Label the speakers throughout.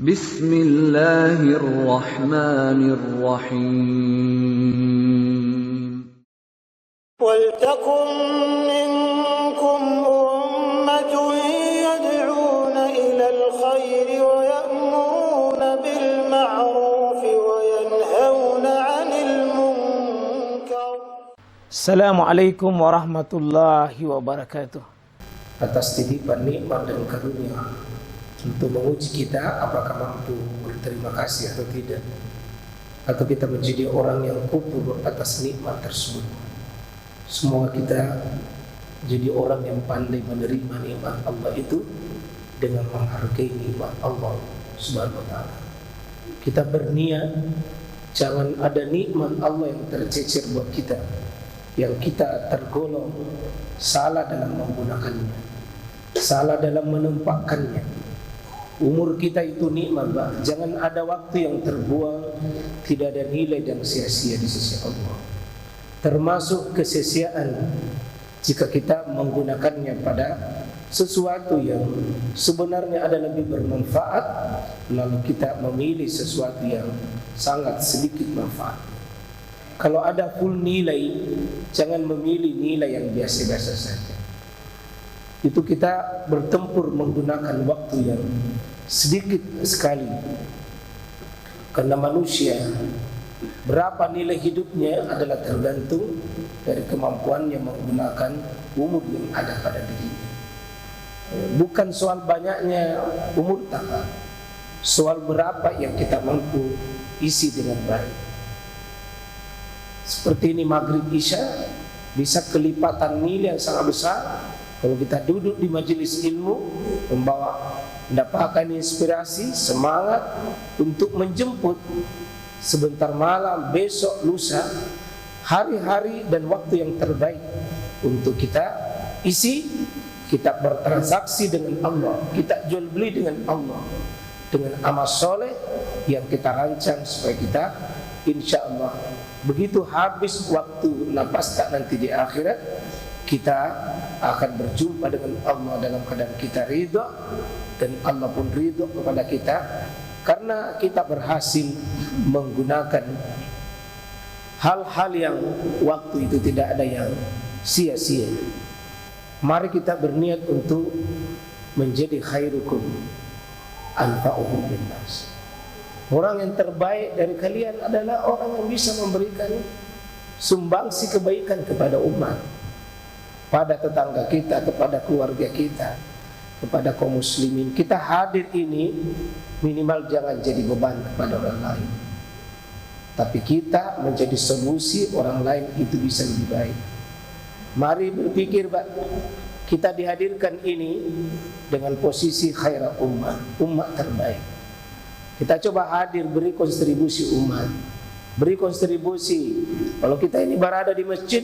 Speaker 1: Bismillahirrahmanirrahim.
Speaker 2: وَلْتَكُنْ مِنْكُمْ أُمَّةٌ يَدْعُونَ إِلَى الْخَيْرِ وَيَأْمُرُونَ بِالْمَعْرُوفِ وَيَنْهَوْنَ عَنِ الْمُنْكَرِ.
Speaker 3: Assalamualaikum warahmatullahi wabarakatuh.
Speaker 4: Atas titipan nikmat dan karunia untuk menguji kita apakah mampu berterima kasih atau tidak, atau kita menjadi orang yang kufur atas nikmat tersebut. Semoga kita jadi orang yang pandai menerima nikmat Allah itu dengan menghargai nikmat Allah Subhanahu wa ta'ala. Kita berniat jangan ada nikmat Allah yang tercecer buat kita, yang kita tergolong salah dalam menggunakannya, salah dalam menempatkannya. Umur kita itu nikmat, Pak. Jangan ada waktu yang terbuang, tidak ada nilai dan sia-sia di sisi Allah. Termasuk kesia-siaan jika kita menggunakannya pada sesuatu yang sebenarnya ada lebih bermanfaat, lalu kita memilih sesuatu yang sangat sedikit manfaat. Kalau ada full nilai, jangan memilih nilai yang biasa-biasa saja. Itu kita bertempur menggunakan waktu yang sedikit sekali. Karena manusia berapa nilai hidupnya adalah tergantung dari kemampuannya menggunakan umur yang ada pada dirinya. Bukan soal banyaknya umur, soal berapa yang kita mampu isi dengan baik. Seperti ini maghrib isya bisa kelipatan nilai yang sangat besar kalau kita duduk di majelis ilmu, mendapatkan inspirasi, semangat untuk menjemput sebentar malam, besok, lusa, hari-hari dan waktu yang terbaik untuk kita isi. Kita bertransaksi dengan Allah, kita jual beli dengan Allah, dengan amal soleh yang kita rancang supaya kita insya Allah begitu habis waktu napas tak nanti di akhirat, kita akan berjumpa dengan Allah dalam keadaan kita ridha dan Allah pun ridha kepada kita karena kita berhasil menggunakan hal-hal yang waktu itu tidak ada yang sia-sia. Mari kita berniat untuk menjadi khairukum anfa'uhum linnas. Orang yang terbaik dari kalian adalah orang yang bisa memberikan sumbangsi kebaikan kepada umat, pada tetangga kita, kepada keluarga kita, kepada kaum muslimin. Kita hadir ini minimal jangan jadi beban kepada orang lain, tapi kita menjadi solusi orang lain itu bisa lebih baik. Mari berpikir, Pak, kita dihadirkan ini dengan posisi khairat umat terbaik. Kita coba hadir beri kontribusi umat, beri kontribusi. Kalau kita ini berada di masjid,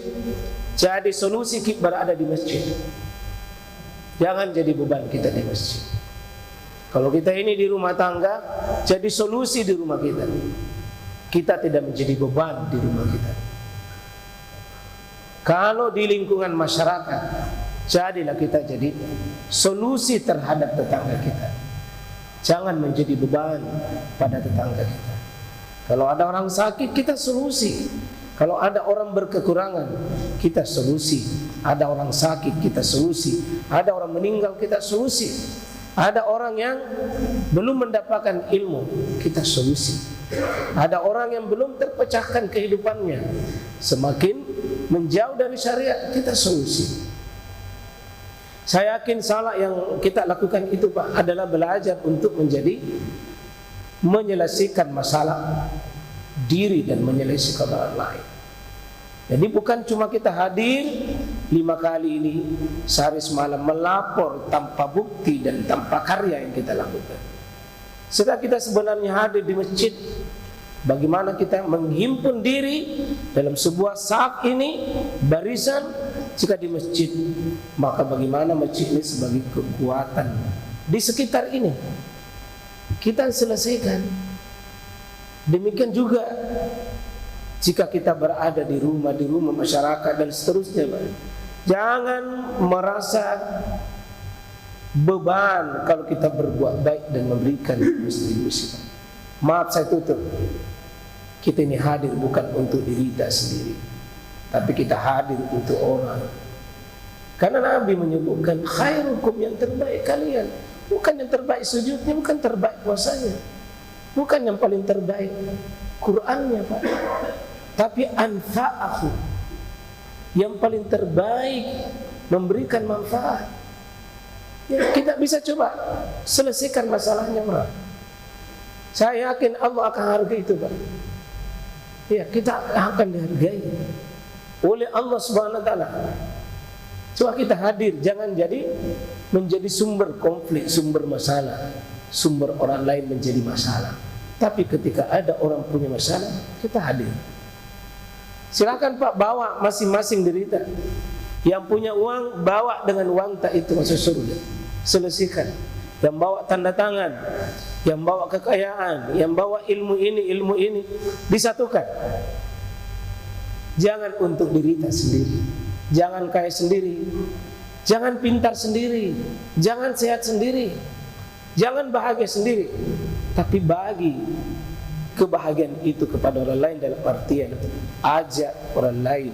Speaker 4: jadi solusi kita berada di masjid. Jangan jadi beban kita di masjid. Kalau kita ini di rumah tangga, jadi solusi di rumah kita. Kita tidak menjadi beban di rumah kita. Kalau di lingkungan masyarakat, jadilah kita jadi solusi terhadap tetangga kita. Jangan menjadi beban pada tetangga kita. Kalau ada orang sakit, kita solusi. Kalau ada orang berkekurangan, kita solusi. Ada orang sakit, kita solusi. Ada orang meninggal, kita solusi. Ada orang yang belum mendapatkan ilmu, kita solusi. Ada orang yang belum terpecahkan kehidupannya, semakin menjauh dari syariat, kita solusi. Saya yakin salah yang kita lakukan itu, Pak, adalah belajar untuk menjadi menyelesaikan masalah diri dan menyelesaikan orang lain. Jadi bukan cuma kita hadir 5 kali ini sehari semalam melapor tanpa bukti dan tanpa karya yang kita lakukan. Setelah kita sebenarnya hadir di masjid, bagaimana kita menghimpun diri dalam sebuah saf ini, barisan jika di masjid, maka bagaimana masjid ini sebagai kekuatan di sekitar ini kita selesaikan. Demikian juga jika kita berada di rumah masyarakat dan seterusnya, Pak. Jangan merasa beban kalau kita berbuat baik dan memberikan muslim. Maaf saya tutup. Kita ini hadir bukan untuk diri kita sendiri, tapi kita hadir untuk orang. Karena Nabi menyebutkan khairukum, yang terbaik kalian. Bukan yang terbaik sujudnya, bukan terbaik puasanya, bukan yang paling terbaik Qur'annya, Pak. Tapi anfa'ahu, yang paling terbaik memberikan manfaat. Ya, kita bisa coba selesaikan masalahnya, Pak. Saya yakin Allah akan hargai itu, Pak. Ya, kita akan dihargai oleh Allah Subhanahu wa taala. Coba kita hadir, jangan menjadi sumber konflik, sumber masalah, sumber orang lain menjadi masalah. Tapi ketika ada orang punya masalah, kita hadir. Silakan Pak, bawa masing-masing derita. Yang punya uang, bawa dengan uang tak itu masuk surga. Selesaikan. Yang bawa tanda tangan, yang bawa kekayaan, yang bawa ilmu ini disatukan. Jangan untuk diri kita sendiri, jangan kaya sendiri, jangan pintar sendiri, jangan sehat sendiri, jangan bahagia sendiri, tapi bagi kebahagiaan itu kepada orang lain dalam artian ajak orang lain